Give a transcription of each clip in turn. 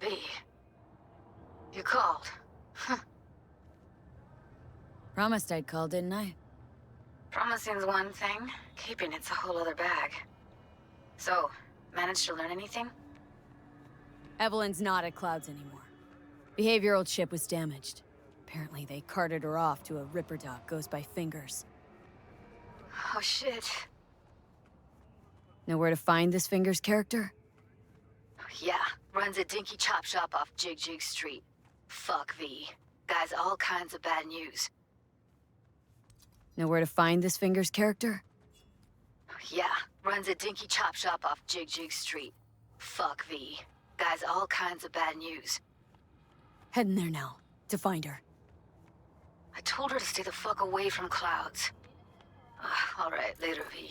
B. You called. Huh. Promised I'd call, didn't I? Promising's one thing, keeping it's a whole other bag. So, managed to learn anything? Evelyn's not at Clouds anymore. Behavioral chip was damaged. Apparently they carted her off to a Ripper doc goes by Fingers. Oh shit. Know where to find this Fingers character? Yeah, runs a dinky chop shop off Jig Jig Street. Fuck V. Guy's all kinds of bad news. Know where to find this Fingers character? Yeah, runs a dinky chop shop off Jig Jig Street. Fuck V. Guy's all kinds of bad news. Heading there now, to find her. I told her to stay the fuck away from Clouds. Alright, later, V.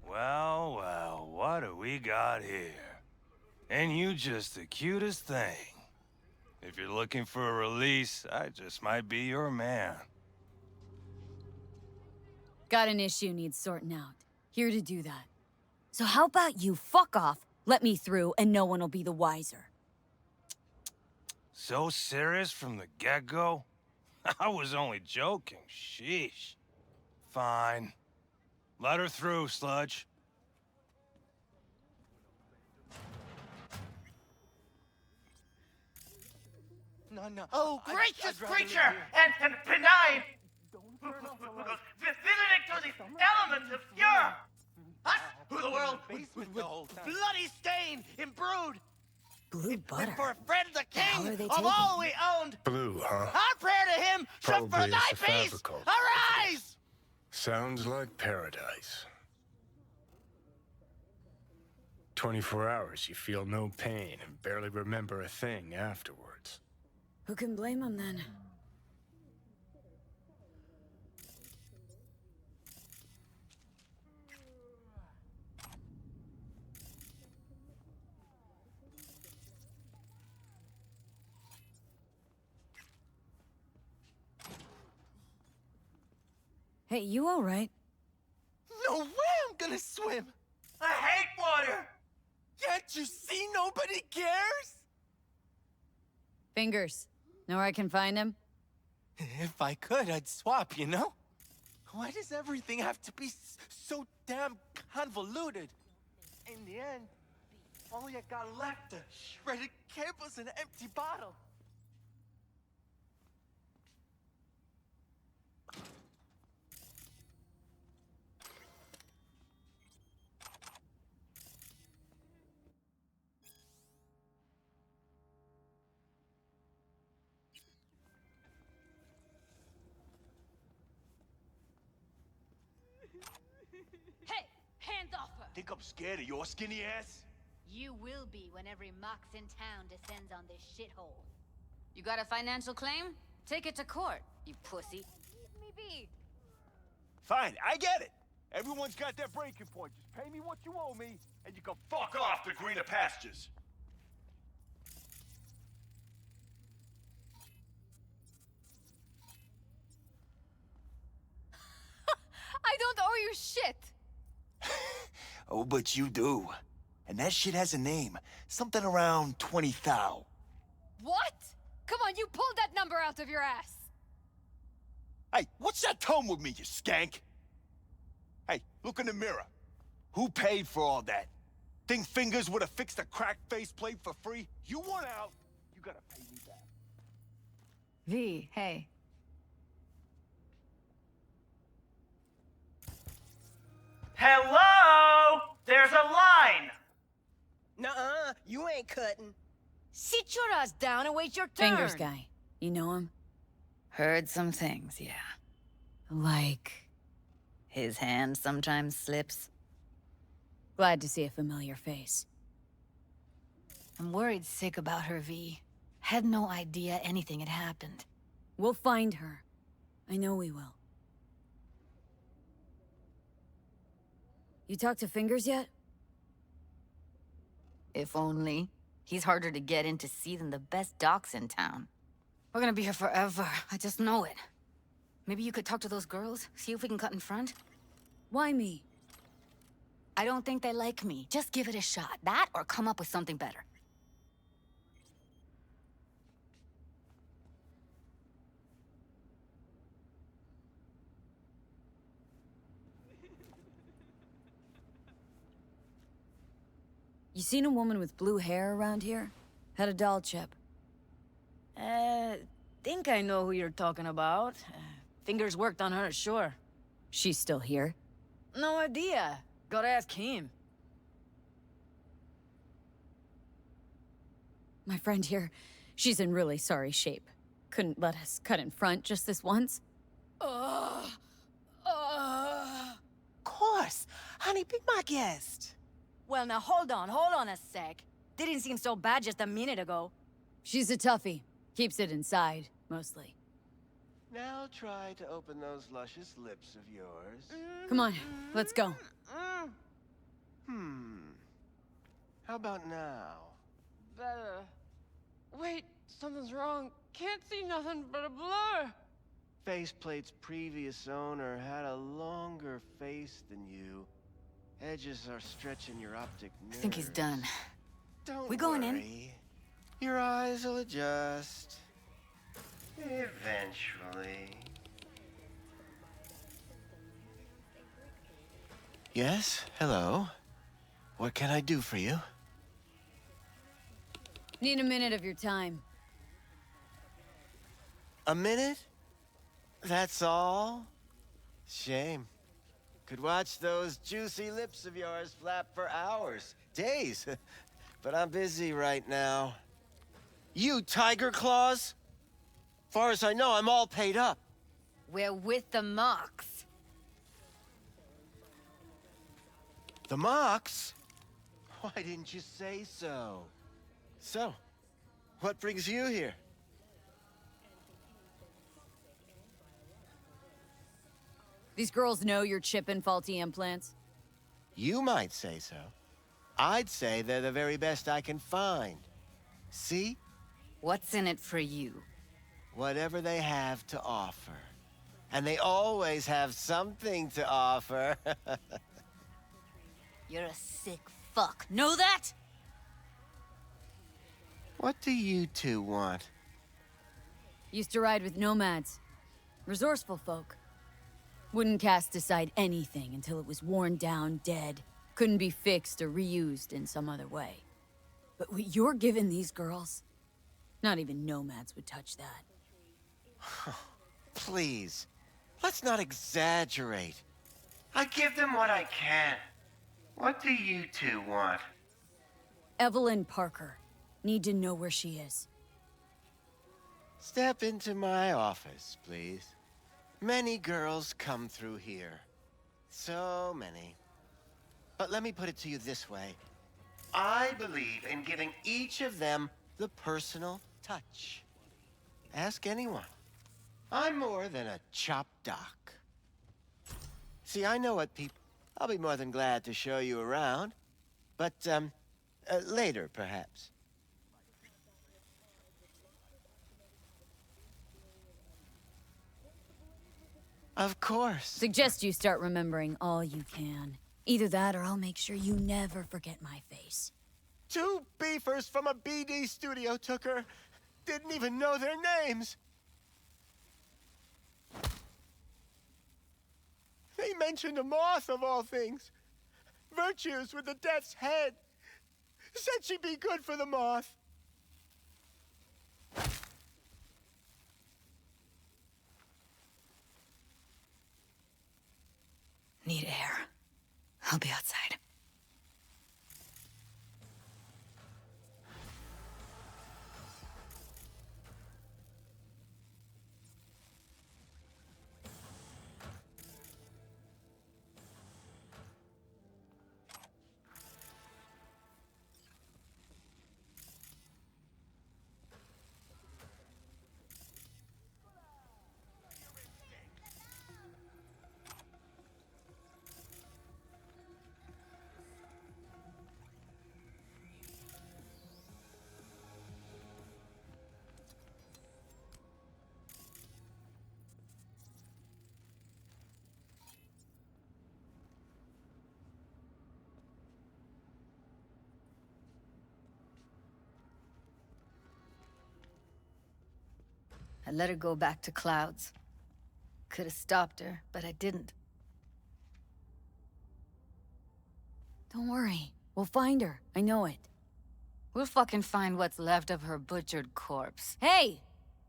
Well, well, what do we got here? And you just the cutest thing. If you're looking for a release, I just might be your man. Got an issue needs sorting out. Here to do that. So how about you fuck off, let me through, and no one will be the wiser. So serious from the get-go? I was only joking, sheesh. Fine. Let her through, Sludge. No. Oh, gracious creature and benign! Visiting to the elements obscure! Us, who the world with bloody stain imbrued! Blue butter. And for a friend the hell are king they of taking? all we owned! Blue, huh? Our prayer to him shall for Probably thy it's a peace fabrical. arise! Sounds like paradise. 24 hours, you feel no pain and barely remember a thing afterwards. Who can blame him then? Hey, you all right? No way I'm gonna swim! I hate water! Can't you see nobody cares? Fingers. Know where I can find him? If I could, I'd swap, you know? Why does everything have to be so damn convoluted? In the end, all I got left are shredded cables and an empty bottle. Hey, hands off her! Think I'm scared of your skinny ass? You will be when every mox in town descends on this shithole. You got a financial claim? Take it to court, you pussy. Leave me be. Fine, I get it. Everyone's got their breaking point. Just pay me what you owe me, and you can fuck off to greener pastures. I don't owe you shit! Oh, but you do. And that shit has a name. Something around 20 thou. What? Come on, you pulled that number out of your ass! Hey, what's that tone with me, you skank? Hey, look in the mirror. Who paid for all that? Think Fingers would have fixed a cracked faceplate for free? You want out, you gotta pay me back. V, hey. Hello? There's a line! Nuh-uh, you ain't cutting. Sit your ass down and wait your turn. Fingers guy. You know him? Heard some things, yeah. Like... His hand sometimes slips. Glad to see a familiar face. I'm worried sick about her, V. Had no idea anything had happened. We'll find her. I know we will. You talked to Fingers yet? If only. He's harder to get in to see than the best docs in town. We're gonna be here forever. I just know it. Maybe you could talk to those girls, see if we can cut in front? Why me? I don't think they like me. Just give it a shot. That or come up with something better. You seen a woman with blue hair around here? Had a doll chip. Think I know who you're talking about. Fingers worked on her, sure. She's still here? No idea. Gotta ask him. My friend here, she's in really sorry shape. Couldn't let us cut in front just this once. Ugh. Course. Honey, be my guest. Well, now hold on a sec. Didn't seem so bad just a minute ago. She's a toughie. Keeps it inside, mostly. Now try to open those luscious lips of yours. Come on, let's go. How about now? Better. Wait, something's wrong. Can't see nothing but a blur. Faceplate's previous owner had a longer face than you. Edges are stretching your optic nerves. I think he's done. Don't We going in? worry. Your eyes will adjust. Eventually. Yes, hello. What can I do for you? Need a minute of your time. A minute? That's all? Shame. Could watch those juicy lips of yours flap for hours, days. But I'm busy right now. You Tiger Claws? Far as I know, I'm all paid up. We're with the Mox. The Mox? Why didn't you say so? So, what brings you here? These girls know you're chipping faulty implants. You might say so. I'd say they're the very best I can find. See? What's in it for you? Whatever they have to offer. And they always have something to offer. You're a sick fuck. Know that? What do you two want? Used to ride with nomads. Resourceful folk. Wouldn't cast aside anything until it was worn down, dead. Couldn't be fixed or reused in some other way. But what you're giving these girls, not even nomads would touch that. Please, let's not exaggerate. I give them what I can. What do you two want? Evelyn Parker. Need to know where she is. Step into my office, please. Many girls come through here. So many. But let me put it to you this way. I believe in giving each of them the personal touch. Ask anyone. I'm more than a chop doc. See, I know what people... I'll be more than glad to show you around. But, later, perhaps. Of course. Suggest you start remembering all you can. Either that or I'll make sure you never forget my face. 2 beefers from a BD studio took her. Didn't even know their names. They mentioned a moth of all things. Virtues with the death's head. Said she'd be good for the moth. Need air. I'll be outside. let her go back to Clouds. Could have stopped her, but I didn't. Don't worry. We'll find her. I know it. We'll fucking find what's left of her butchered corpse. Hey!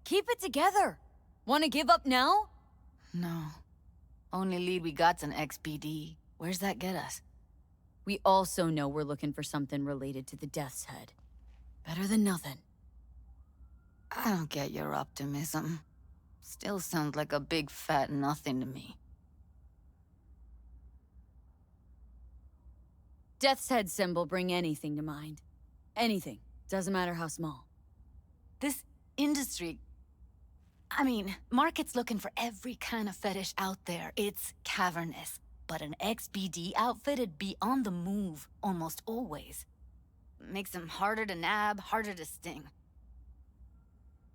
Keep it together! Wanna give up now? No. Only lead we got's an XBD. Where's that get us? We also know we're looking for something related to the Death's Head. Better than nothing. I don't get your optimism. Still sounds like a big fat nothing to me. Death's Head symbol bring anything to mind. Anything. Doesn't matter how small. This industry... I mean, market's looking for every kind of fetish out there. It's cavernous. But an XBD outfit'd be on the move, almost always. Makes them harder to nab, harder to sting.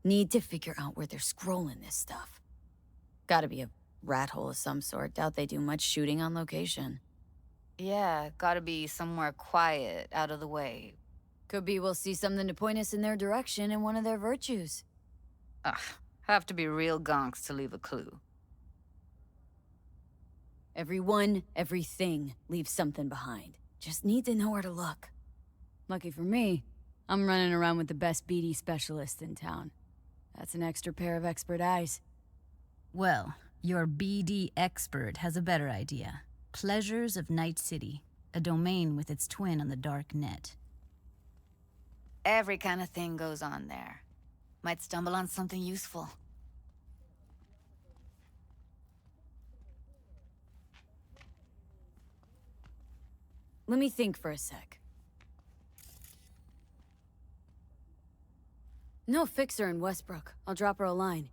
Need to figure out where they're scrolling this stuff. Gotta be a rat hole of some sort. Doubt they do much shooting on location. Yeah, gotta be somewhere quiet, out of the way. Could be we'll see something to point us in their direction in one of their virtues. Ugh, have to be real gonks to leave a clue. Everyone, everything leaves something behind. Just need to know where to look. Lucky for me, I'm running around with the best BD specialist in town. That's an extra pair of expert eyes. Well, your BD expert has a better idea. Pleasures of Night City, a domain with its twin on the dark net. Every kind of thing goes on there. Might stumble on something useful. Let me think for a sec. No fixer in Westbrook. I'll drop her a line.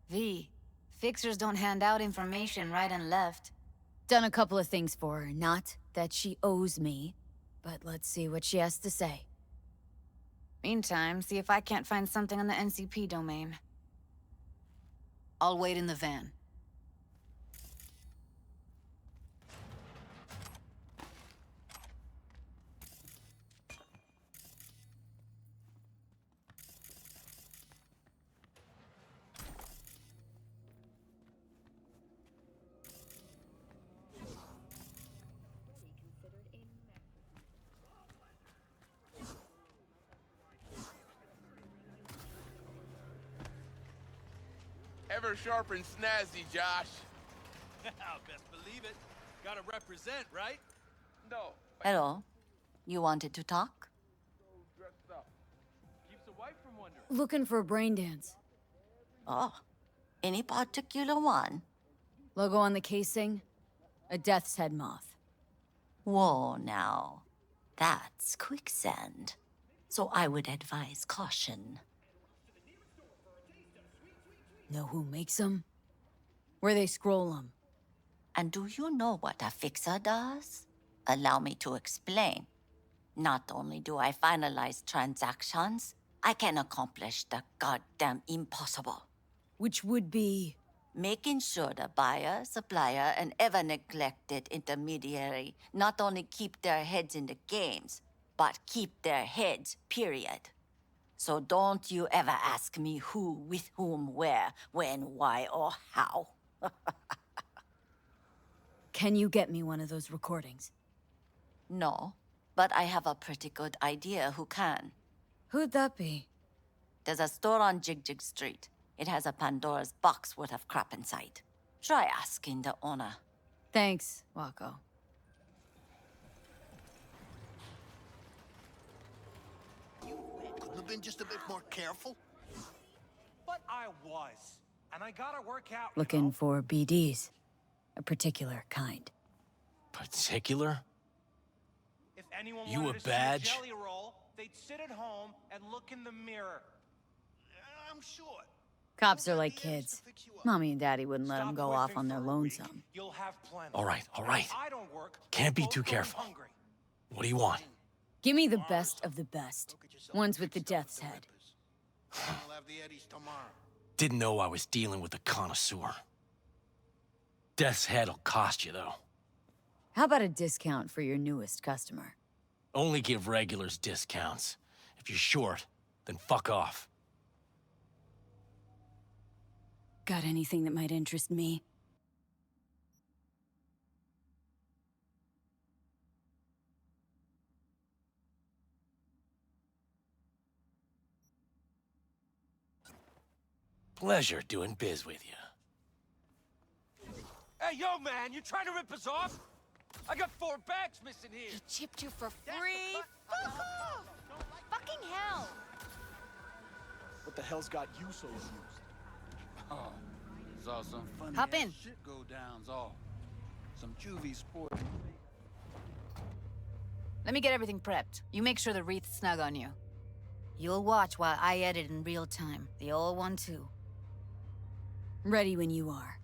V, fixers don't hand out information right and left. Done a couple of things for her. Not that she owes me, but let's see what she has to say. Meantime, see if I can't find something on the NCP domain. I'll wait in the van. Ever sharp and snazzy, Josh. Best believe it. Gotta represent, right? No. Hello. You wanted to talk? Dressed up. Keeps a wife from wondering. Looking for a brain dance. Oh. Any particular one? Logo on the casing? A Death's Head moth. Whoa, now. That's quicksand. So I would advise caution. Know who makes them? Where they scroll them? And do you know what a fixer does? Allow me to explain. Not only do I finalize transactions, I can accomplish the goddamn impossible. Which would be? Making sure the buyer, supplier, and ever-neglected intermediary not only keep their heads in the games, but keep their heads, period. So don't you ever ask me who, with whom, where, when, why, or how. Can you get me one of those recordings? No, but I have a pretty good idea who can. Who'd that be? There's a store on Jig Street. It has a Pandora's box worth of crap inside. Try asking the owner. Thanks, Wako. Couldn't have been just a bit more careful. But I was. And I gotta work out. Looking for BDs. A particular kind. Particular? If anyone You wanted a to see badge? jelly roll, they'd sit at home and look in the mirror. I'm sure. Cops are like kids. Mommy and Daddy wouldn't let them go off on their lonesome. You'll have plenty. All right, all right. I don't work. Can't be Both too going careful. hungry. What do you want? Give me the best of the best. Ones with the Death's Head. I'll have the Eddies tomorrow. Didn't know I was dealing with a connoisseur. Death's Head'll cost you, though. How about a discount for your newest customer? Only give regulars discounts. If you're short, then fuck off. Got anything that might interest me? Pleasure doing biz with you. Hey, yo, man, you trying to rip us off? I got 4 bags missing here. He chipped you for free? Fuck off! Fucking hell! What the hell's got you so amused? Oh, saw some funny Hop in. shit go down, all. Some juvie sport. Let me get everything prepped. You make sure the wreath's snug on you. You'll watch while I edit in real time. The old one, too. Ready when you are.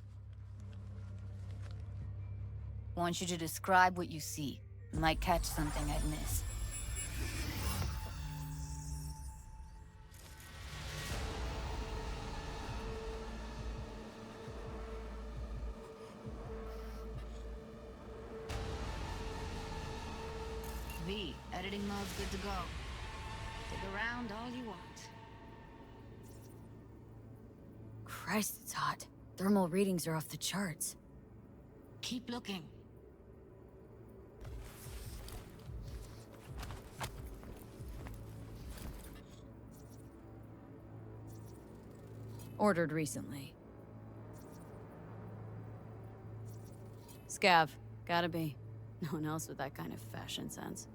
Want you to describe what you see. Might catch something I'd miss. V, editing mode's good to go. Dig around all you want. Christ, it's hot. Thermal readings are off the charts. Keep looking. Ordered recently. Scav. Gotta be. No one else with that kind of fashion sense.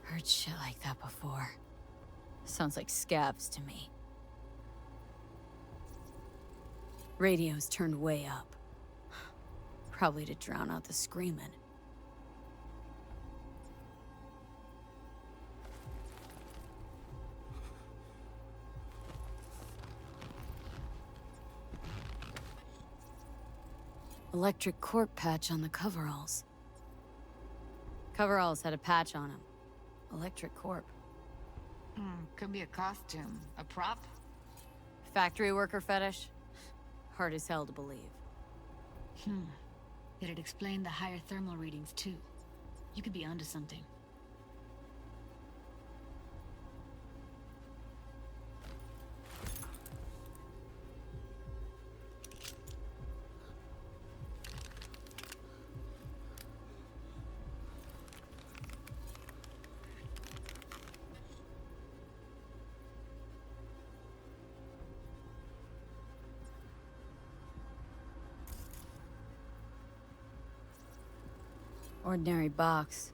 Heard shit like that before. Sounds like scavs to me. Radio's turned way up. Probably to drown out the screaming. Electric corp patch on the coveralls. Coveralls had a patch on them. Electric corp. Could be a costume. A prop? Factory worker fetish? Hard as hell to believe. It'd explain the higher thermal readings, too. You could be onto something. Ordinary box.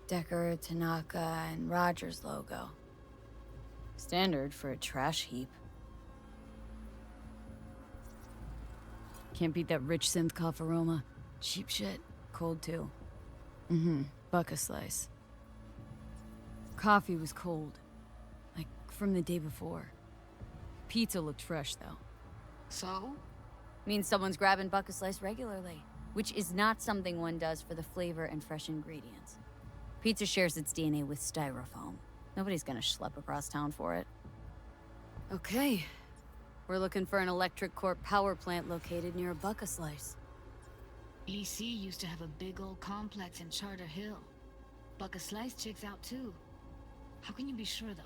Decker, Tanaka, and Rogers logo. Standard for a trash heap. Can't beat that rich synth cough aroma. Cheap shit. Cold too. Buck a slice. Coffee was cold. Like from the day before. Pizza looked fresh though. So? Means someone's grabbing buck a slice regularly. Which is not something one does for the flavor and fresh ingredients. Pizza shares its DNA with styrofoam. Nobody's gonna schlep across town for it. Okay. We're looking for an electric corp power plant located near a buck a slice. EC used to have a big old complex in Charter Hill. Buck a Slice checks out too. How can you be sure though?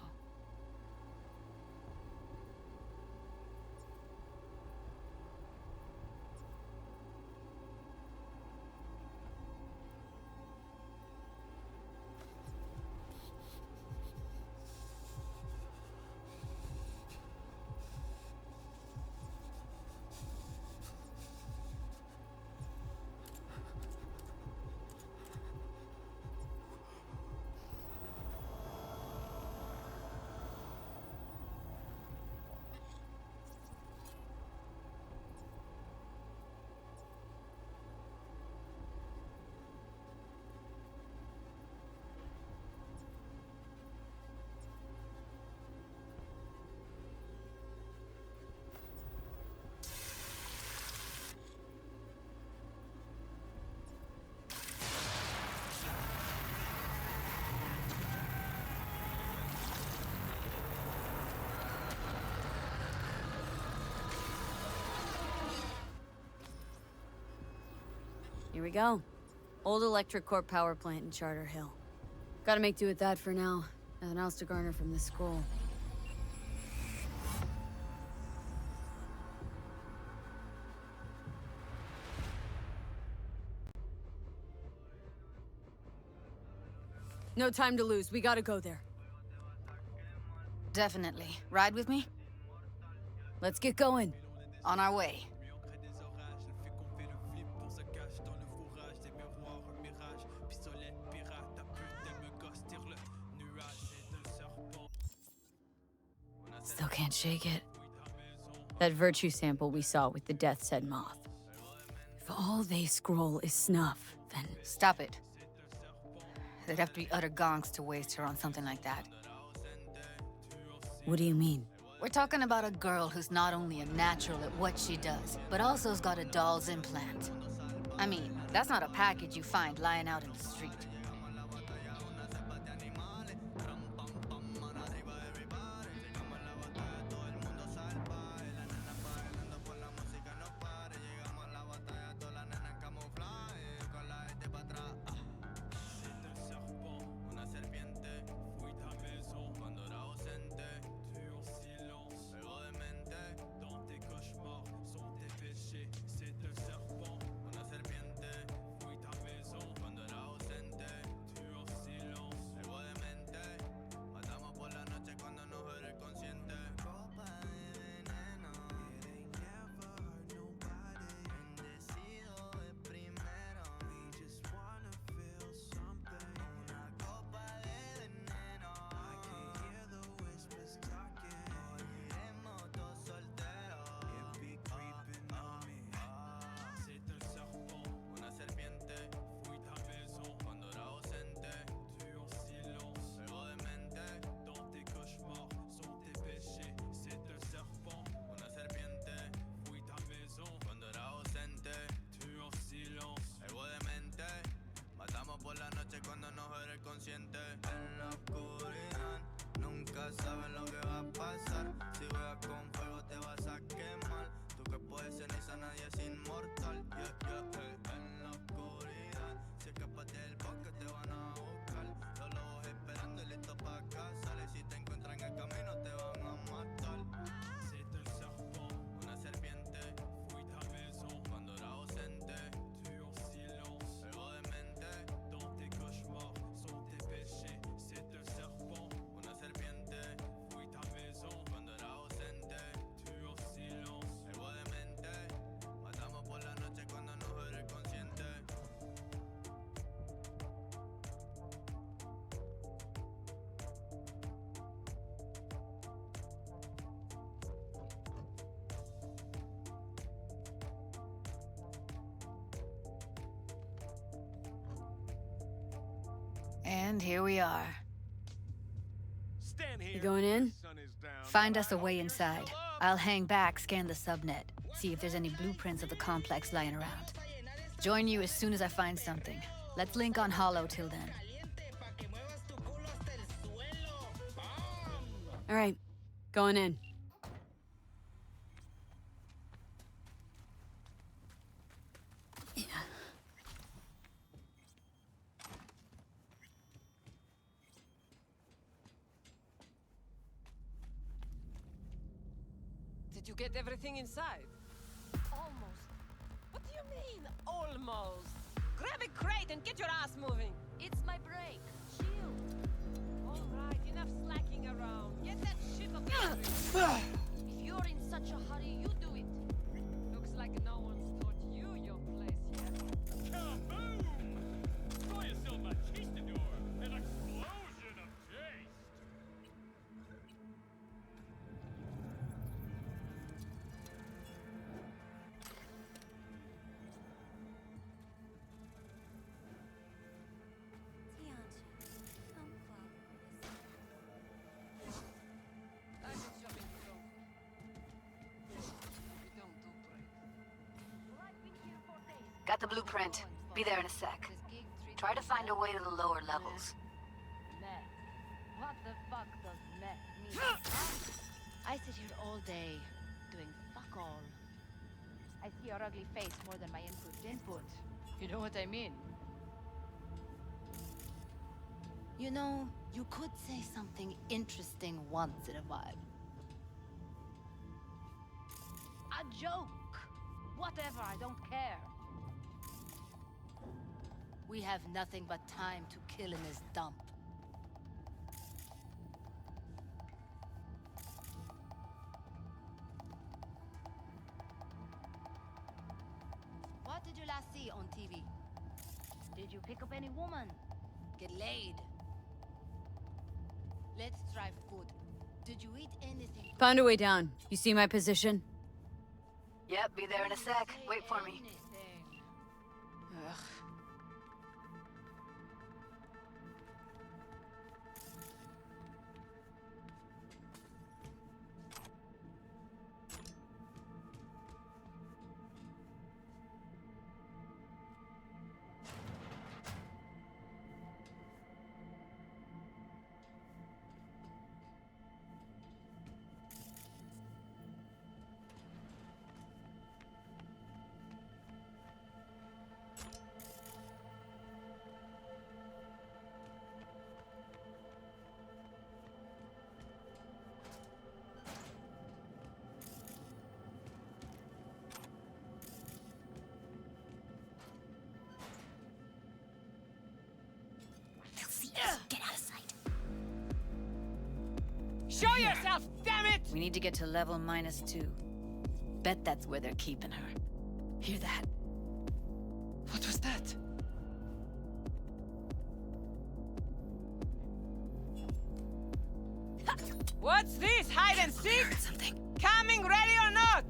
Here we go. Old electric corp power plant in Charter Hill. Gotta make do with that for now. Nothing else to garner from this scroll. No time to lose. We gotta go there. Definitely. Ride with me? Let's get going. On our way. Still can't shake it. That virtue sample we saw with the Death's Head moth. If all they scroll is snuff, then... Stop it. They'd have to be utter gonks to waste her on something like that. What do you mean? We're talking about a girl who's not only a natural at what she does, but also has got a doll's implant. I mean, that's not a package you find lying out in the street. And here we are. You going in? Find us a way inside. I'll hang back, scan the subnet, see if there's any blueprints of the complex lying around. Join you as soon as I find something. Let's link on Hollow till then. All right, going in. Did you get everything inside? Almost. What do you mean, almost? Grab a crate and get your ass moving. It's my break. Chill. All right, enough slacking around. Get that shit off the street. If you're in such a hurry, you do it. Looks like no one's taught you your place yet. Kaboom! Throw yourself a chistador. An explosion of taste. Got the blueprint. Be there in a sec. Try to find a way to the lower levels. Meth. What the fuck does meth mean? I sit here all day, doing fuck all. I see your ugly face more than my input. Input. You know what I mean? You know, you could say something interesting once in a while. A joke! Whatever, I don't care. We have nothing but time to kill in this dump. What did you last see on TV? Did you pick up any woman? Get laid. Let's try food. Did you eat anything? Found a way down. You see my position? Yep, be there in a sec. Wait for me. Ugh. Get out of sight. Show yourself, damn it! We need to get to level -2. Bet that's where they're keeping her. Hear that? What was that? What's this, hide and seek? Coming ready or not?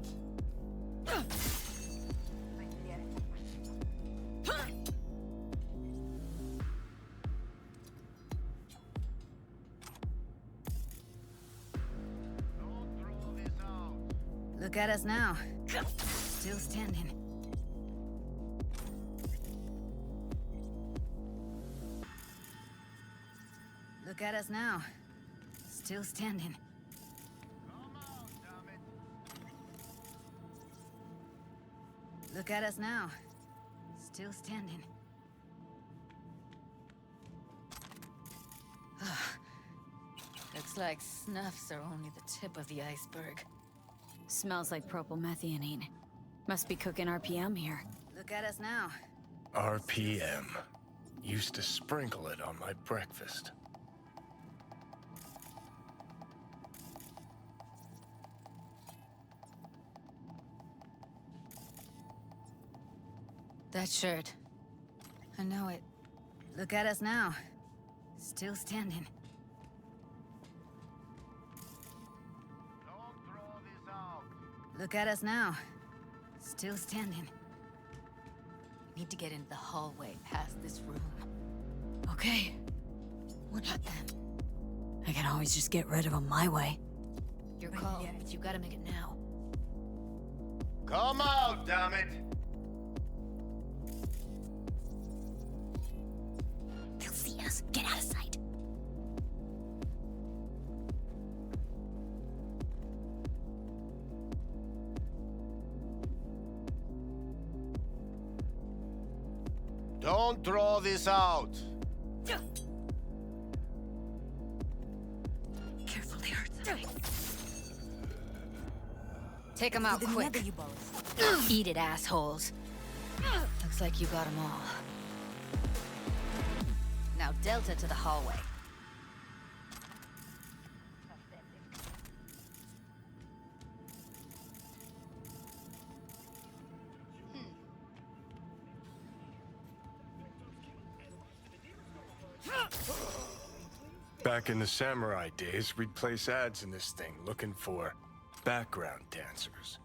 Look at us now. Still standing. Look at us now. Still standing. Look at us now. Still standing. Looks like snuffs are only the tip of the iceberg. Smells like propylmethionine. Must be cooking RPM here. Look at us now. RPM. Used to sprinkle it on my breakfast. That shirt. I know it. Look at us now. Still standing. Look at us now. Still standing. Need to get into the hallway past this room. Okay. What about them? I can always just get rid of them my way. Your call, but you gotta make it now. Come out, damn it! They'll see us. Get out of sight. Don't throw this out. Careful, they hurt something. Take them out quick. Eat it, assholes. Looks like you got them all. Now Delta to the hallway. Back in the samurai days, we'd place ads in this thing looking for background dancers.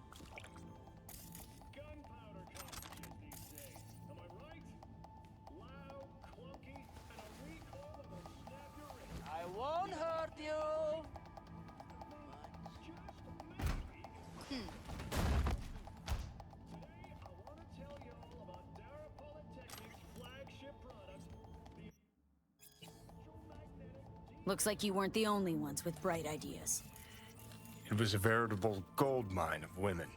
I won't hurt you. Looks like you weren't the only ones with bright ideas. It was a veritable gold mine of women.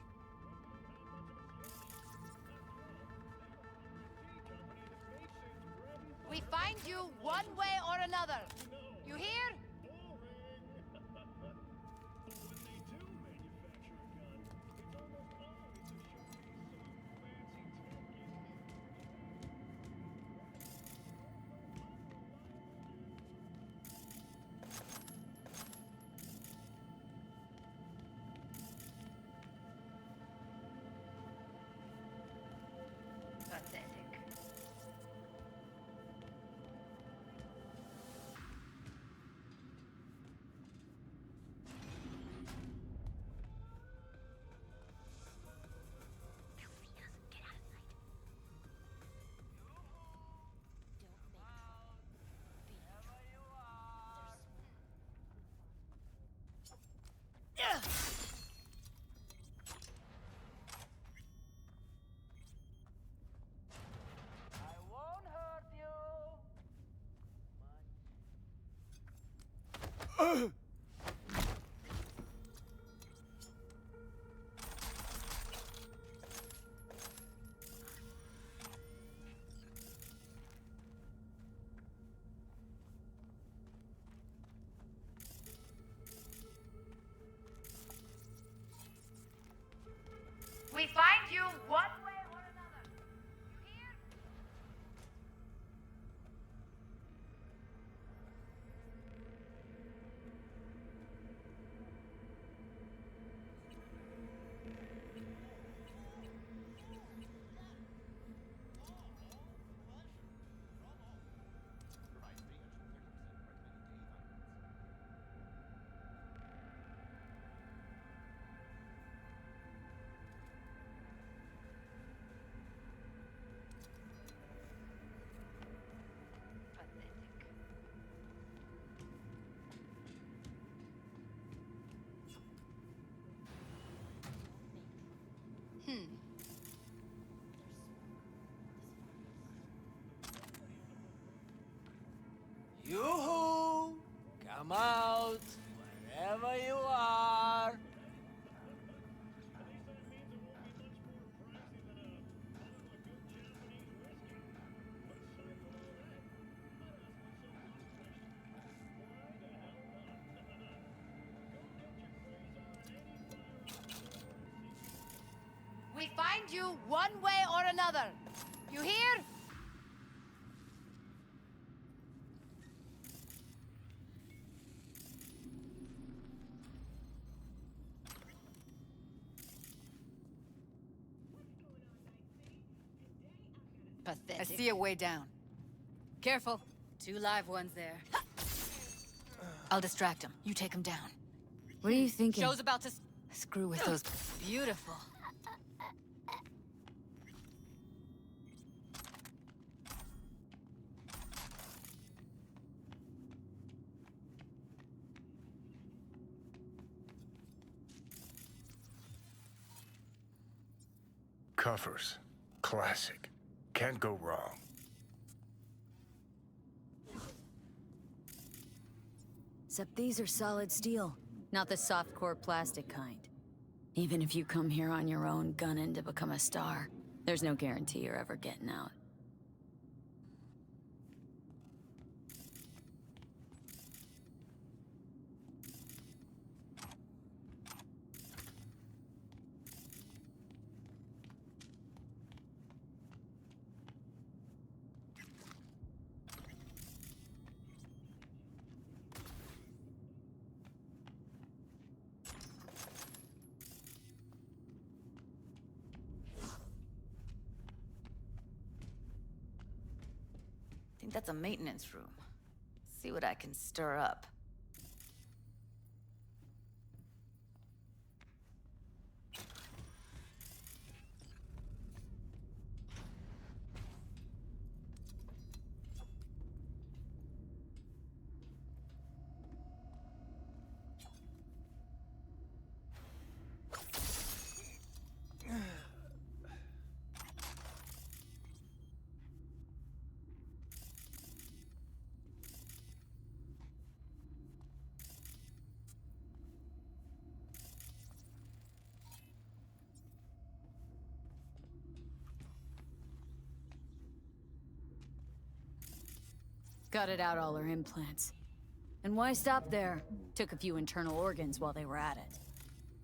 We find you one way or another. You hear? Pathetic. We find you one way or another. You hear? Yoo-hoo! Come out, wherever you are. We find you one way or another. You hear? Pathetic. I see a way down. Careful. 2 live ones there. I'll distract him. You take him down. What are you thinking? Show's about to... Screw with those. Beautiful. Cuffers. Classic. Can't go wrong. Except these are solid steel, not the soft-core plastic kind. Even if you come here on your own, gunning to become a star, there's no guarantee you're ever getting out. I think that's a maintenance room. See what I can stir up. Gutted out all her implants. And why stop there? Took a few internal organs while they were at it.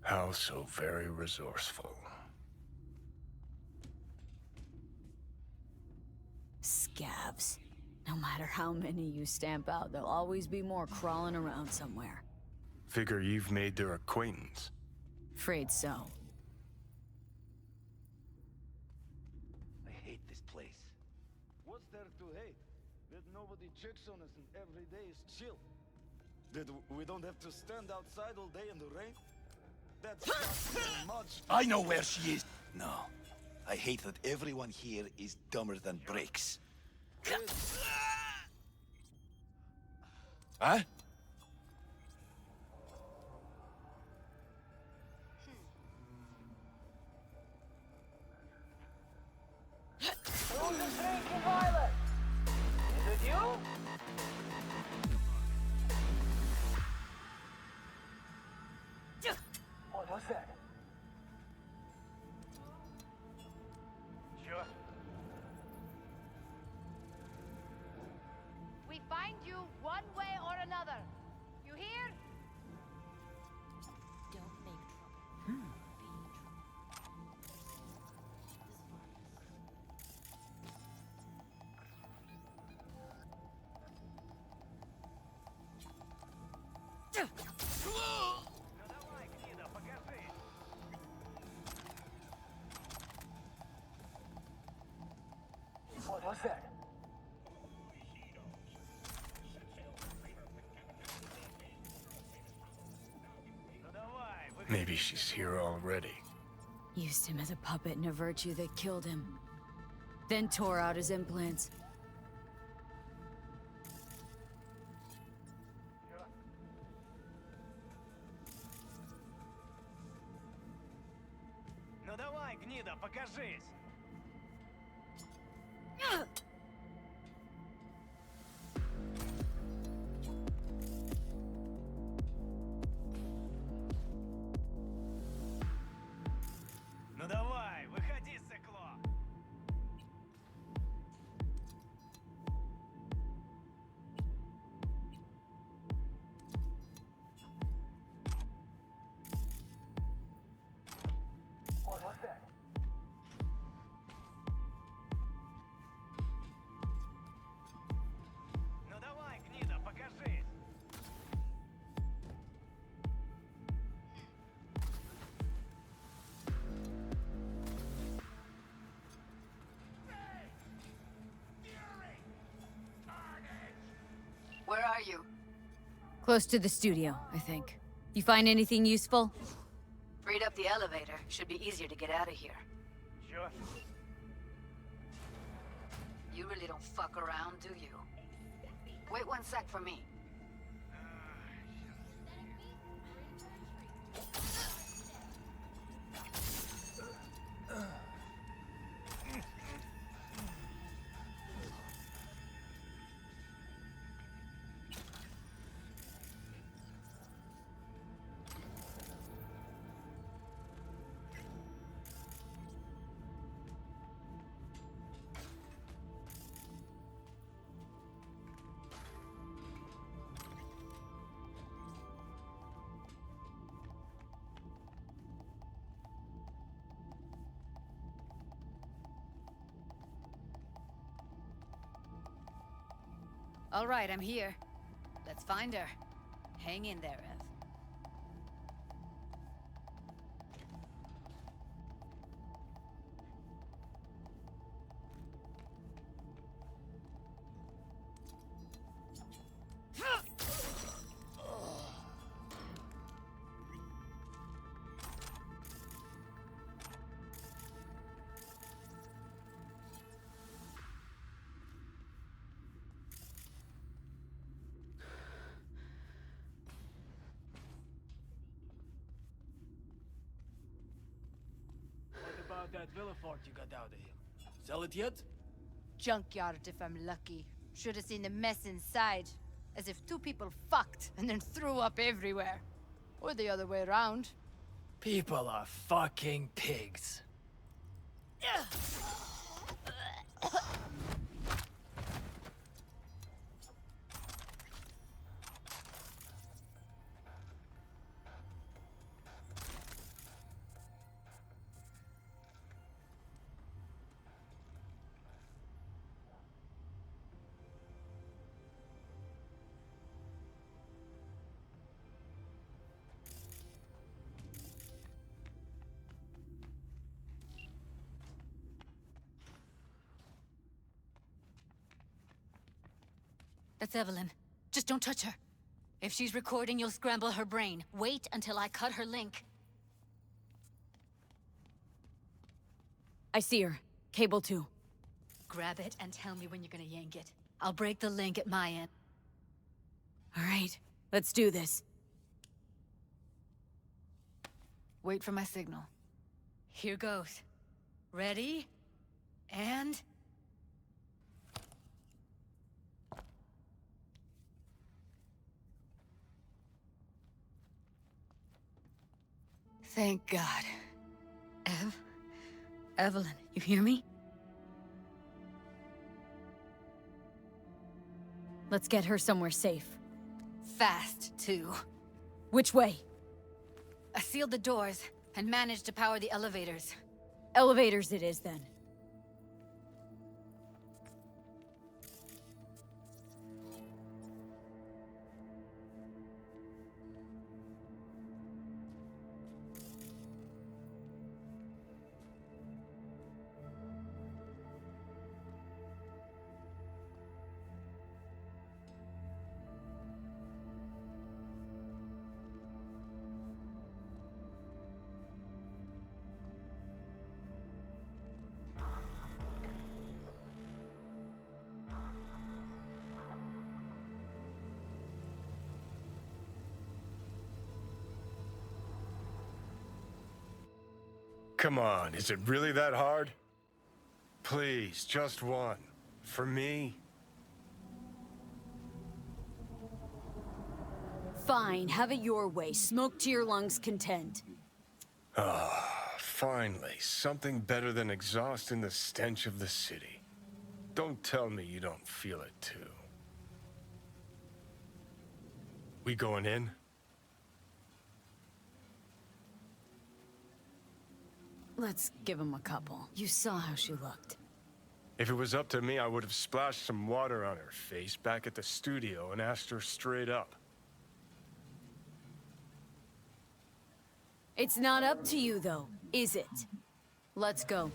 How so very resourceful. Scabs. No matter how many you stamp out, there'll always be more crawling around somewhere. Figure you've made their acquaintance. Afraid so. I hate this place. What's there to hate? That nobody checks on us and every day is chill. That we don't have to stand outside all day in the rain. That's not very much. I know where she is. No. I hate that everyone here is dumber than bricks. Huh? Who's the drinking violence? Is it you? What was that? Sure. We find you one way or another. You hear? Don't make trouble. What was that? Maybe she's here already. Used him as a puppet in a virtue that killed him. Then tore out his implants. Ну давай, гнида, покажись! Ну давай, выходи, сыкло! What was that? Ну давай, гнида, покажись! Where are you? Close to the studio, I think. You find anything useful? Freed up the elevator. Should be easier to get out of here. Sure. You really don't fuck around, do you? Wait one sec for me. All right, I'm here. Let's find her. Hang in there, Ev. What about that Villafort you got out of him? Sell it yet? Junkyard if I'm lucky. Should have seen the mess inside. As if two people fucked and then threw up everywhere. Or the other way around. People are fucking pigs. That's Evelyn. Just don't touch her. If she's recording, you'll scramble her brain. Wait until I cut her link. I see her. Cable 2. Grab it and tell me when you're gonna yank it. I'll break the link at my end. All right, let's do this. Wait for my signal. Here goes. Ready? And... Thank God. Evelyn, you hear me? Let's get her somewhere safe. Fast, too. Which way? I sealed the doors and managed to power the elevators. Elevators it is, then. Come on, is it really that hard? Please, just one. For me? Fine, have it your way. Smoke to your lungs' content. Ah, finally, something better than exhaust in the stench of the city. Don't tell me you don't feel it too. We going in? Let's give him a couple. You saw how she looked. If it was up to me, I would have splashed some water on her face back at the studio and asked her straight up. It's not up to you, though, is it? Let's go.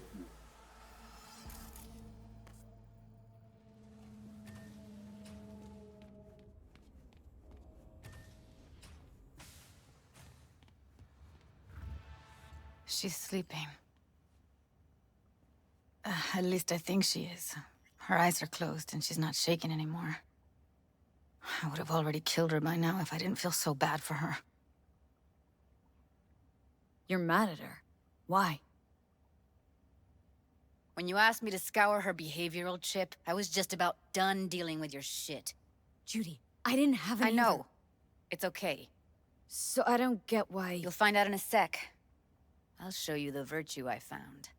She's sleeping. At least I think she is. Her eyes are closed and she's not shaking anymore. I would have already killed her by now if I didn't feel so bad for her. You're mad at her. Why? When you asked me to scour her behavioral chip, I was just about done dealing with your shit. Judy, I didn't have any... I know. It's okay. So I don't get why... You'll find out in a sec. I'll show you the virtue I found.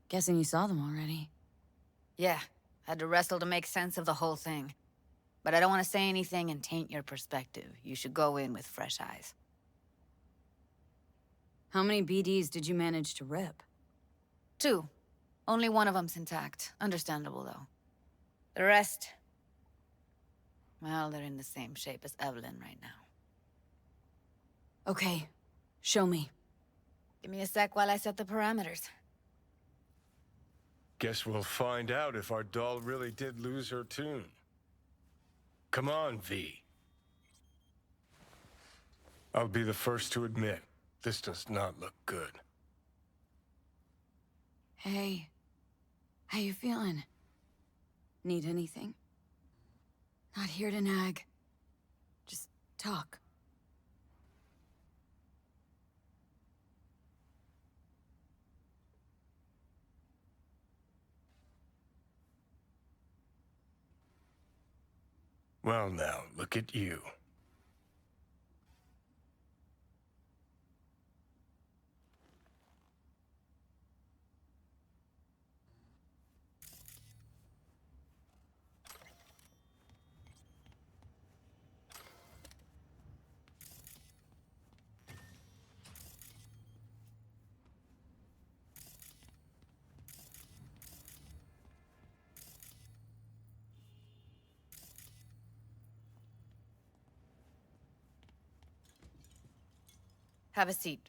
Guessing you saw them already. Yeah, had to wrestle to make sense of the whole thing. But I don't want to say anything and taint your perspective. You should go in with fresh eyes. How many BDs did you manage to rip? 2. Only one of them's intact. Understandable, though. The rest... well, they're in the same shape as Evelyn right now. Okay. Show me. Give me a sec while I set the parameters. Guess we'll find out if our doll really did lose her tune. Come on, V. I'll be the first to admit, this does not look good. Hey. How you feeling? Need anything? Not here to nag. Just talk. Well now, look at you. Have a seat.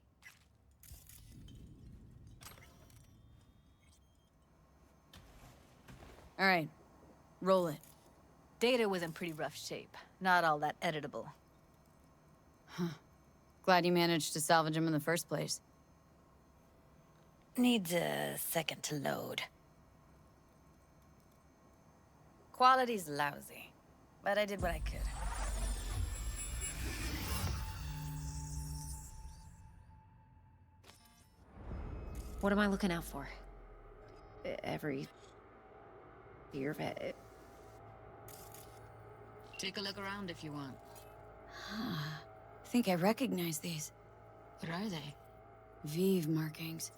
All right, roll it. Data was in pretty rough shape. Not all that editable. Glad you managed to salvage him in the first place. Needs a second to load. Quality's lousy, but I did what I could. What am I looking out for? Every year vet. Take a look around if you want. I think I recognize these. What are they? Vive markings.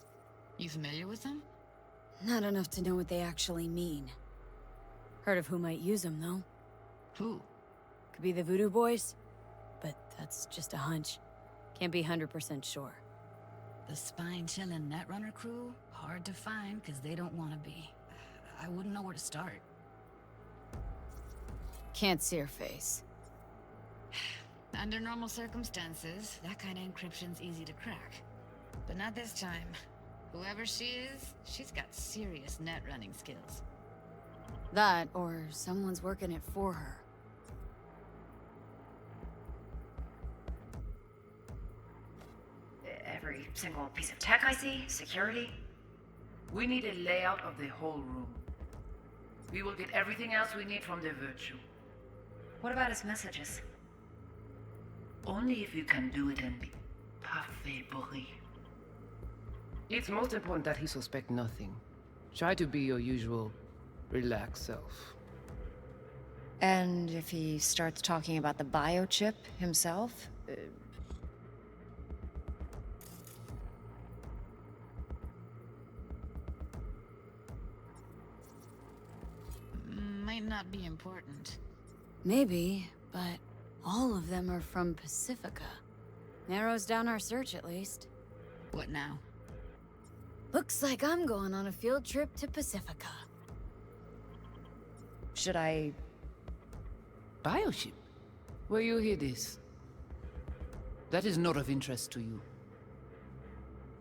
You familiar with them? Not enough to know what they actually mean. Heard of who might use them, though. Who? Could be the Voodoo Boys, but that's just a hunch. Can't be 100% sure. The spine-chilling Netrunner crew? Hard to find, because they don't want to be. I wouldn't know where to start. Can't see her face. Under normal circumstances, that kind of encryption's easy to crack. But not this time. Whoever she is, she's got serious net running skills. That, or someone's working it for her. Every single piece of tech I see, security. We need a layout of the whole room. We will get everything else we need from the virtue. What about his messages? Only if you can do it and be parfait bourré. It's most important that he suspect nothing. Try to be your usual, relaxed self. And if he starts talking about the biochip himself? Might not be important. Maybe, but all of them are from Pacifica. Narrows down our search, at least. What now? Looks like I'm going on a field trip to Pacifica. Should I... Biochip? Where you hear this? That is not of interest to you.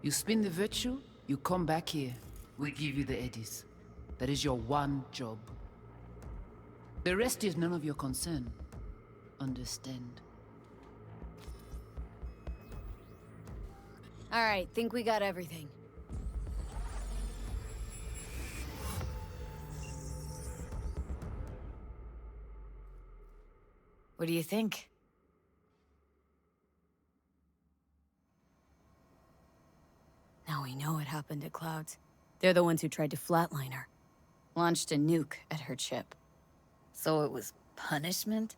You spin the virtue, you come back here. We give you the eddies. That is your one job. The rest is none of your concern. Understand? All right, think we got everything. What do you think? Now we know what happened at Clouds. They're the ones who tried to flatline her. Launched a nuke at her chip. So it was punishment?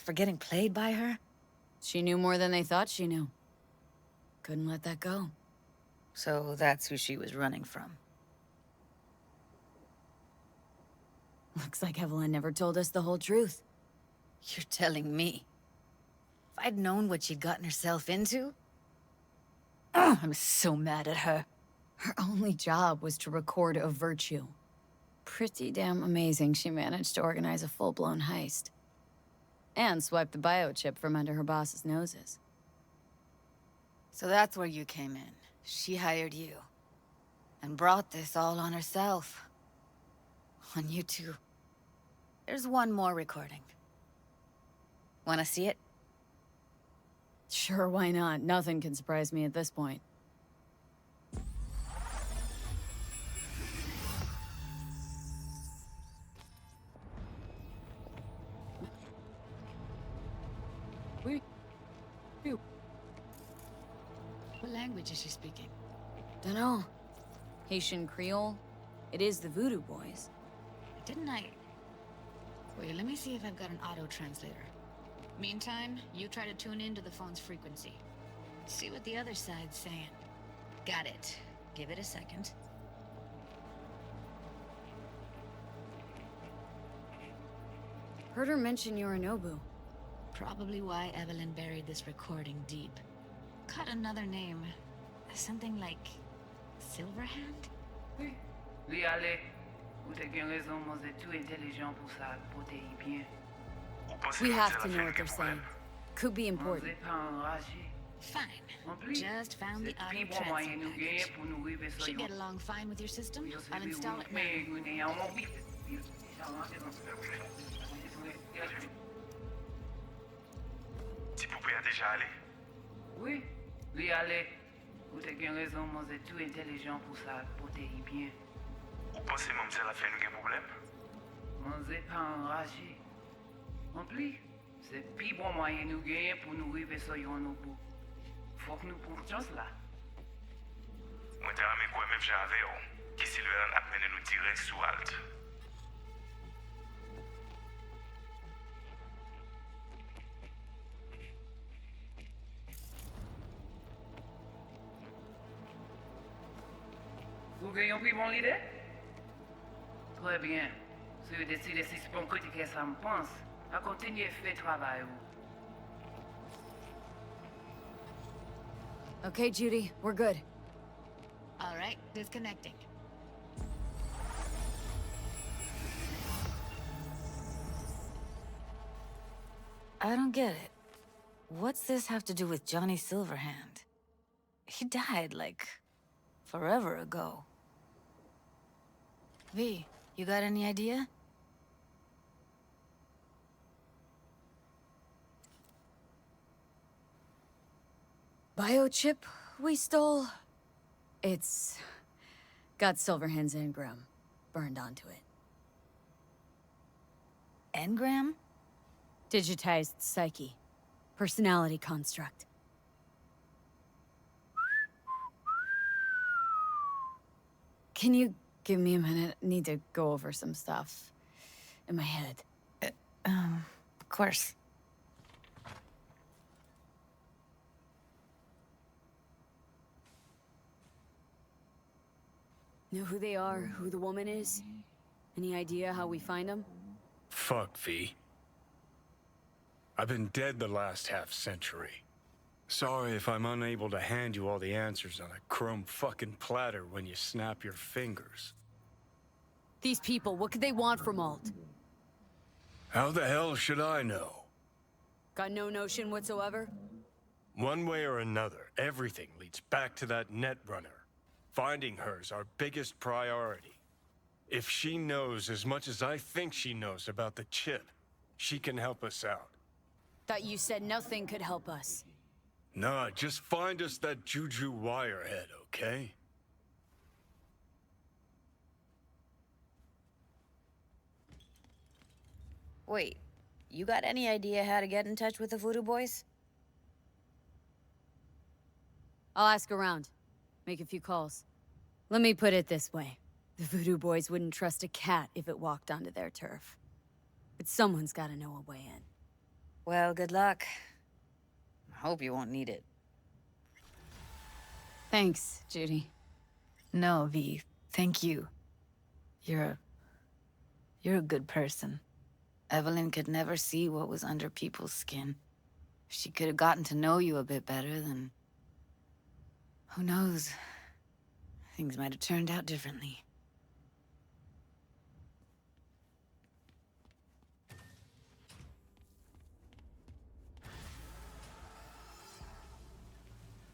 For getting played by her? She knew more than they thought she knew. Couldn't let that go. So that's who she was running from. Looks like Evelyn never told us the whole truth. You're telling me? If I'd known what she'd gotten herself into? Ugh, I'm so mad at her. Her only job was to record a virtue. Pretty damn amazing she managed to organize a full-blown heist. And swipe the biochip from under her boss's noses. So that's where you came in. She hired you. And brought this all on herself. On you two. There's one more recording. Wanna see it? Sure, why not? Nothing can surprise me at this point. What language is she speaking? Dunno. Haitian Creole? It is the Voodoo Boys. Didn't I... Wait, let me see if I've got an auto-translator. Meantime, you try to tune into the phone's frequency. See what the other side's saying. Got it. Give it a second. Heard her mention Yorinobu. Probably why Evelyn buried this recording deep. Caught another name. Something like... Silverhand? Oui, allez. Vous êtes une raison, vous êtes too intelligent pour ça, pour t'y bien. We have to know what they're saying. Could be important. Vous êtes pas enragé. Fine. Just found the auto translate package. Should get along fine with your system. I'll install it now. Tu pouvais déjà aller. Oui, lui aller. Vous avez une raison, moi c'est tout intelligent pour ça, pour te y bien. Vous pensez que ça a fait un problème? Moi c'est pas enragé. En plus, c'est le plus bon moyen nous gagner pour nous arriver sur nos bout. Faut que nous prenions là. Moi, t'as aimé quoi même j'avais, qui Sylvain a mené nous direct sous Alt. Vous gagnez plus mon idée? Très bien. Si vous décidez si c'est pour critiquer ça me pense, à continuer à faire travail. Okay, Judy, we're good. All right, disconnecting. I don't get it. What's this have to do with Johnny Silverhand? He died, like, forever ago. V, you got any idea? Biochip we stole? It's got Silverhand's engram burned onto it. Engram? Digitized psyche. Personality construct. Can you give me a minute? I need to go over some stuff in my head. Of course. Know who they are, who the woman is? Any idea how we find them? Fuck, V. I've been dead the last half-century. Sorry if I'm unable to hand you all the answers on a chrome fucking platter when you snap your fingers. These people, what could they want from Alt? How the hell should I know? Got no notion whatsoever? One way or another, everything leads back to that Netrunner. Finding her's our biggest priority. If she knows as much as I think she knows about the chip, she can help us out. Thought you said nothing could help us. Nah, just find us that Juju wirehead, okay? Wait, you got any idea how to get in touch with the Voodoo Boys? I'll ask around. Make a few calls. Let me put it this way. The Voodoo Boys wouldn't trust a cat if it walked onto their turf. But someone's gotta know a way in. Well, good luck. I hope you won't need it. Thanks, Judy. No, V. Thank you. You're a good person. Evelyn could never see what was under people's skin. If she could have gotten to know you a bit better, then... who knows? Things might have turned out differently.